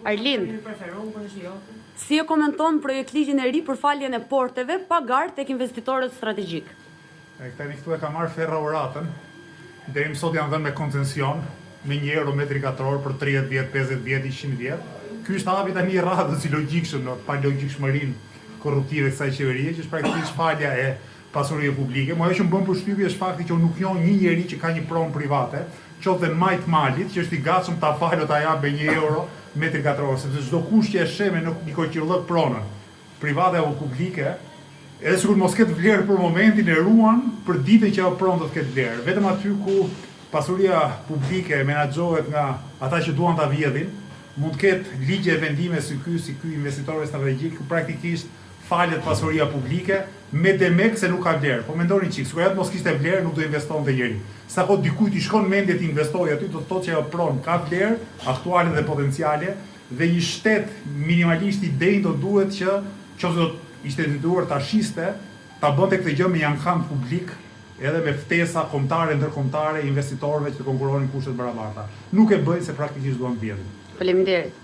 Arlind, si e komenton projekt ligjin e ri për faljen e porteve pa garë tek investitorët strategjik? Tani këtu e ka marrë ferrauratën, deri më sot janë dhënë me koncesion, me €1 metri katror për 30 vjet, 50 vjet, 100 vjet. Ky është hapi tani i radhës i logjikshëm në pa logjikshmërinë korruptive të kësaj qeverie, që është praktikisht falja e pasurisë publike. Mo ajo që më bën përshtypje është fakti që unë nuk njoh një njeri që ka një pronë private, qoftë në majt malit, që është i gatshëm ta falë ta japë €1 metri katror, sepse çdo kush që e sheh me një koqirllëk pronën, private apo publike, edhe sikur mos ketë vlerë për momentin, e ruan për ditën që ajo pronë do të ketë vlerë. Vetëm aty ku pasuria publike menaxhohet nga ata që duan ta vjedhin, mund të ketë ligje e vendime si ky investitor strategjik, ku praktikisht falet pasuria publike me demek se nuk ka vlerë. Po mendoni çik, sikur ajo mos kishte vlerë, nuk do investonte njeri. Sa kohë dikujt i shkon mendje të investojë aty, do të thotë që ajo pronë ka vlerë aktuale dhe potenciale, dhe një shtet minimalisht i denjë do duhet që nëse do ishte detyruar ta shiste, ta bënte këtë gjë me jankam publik, edhe me ftesa kombëtare, ndërkombëtare, investitorëve që të konkurronin kushtet barabarta. Nuk e bëjnë se praktikisht duan të vjedhin. Faleminderit.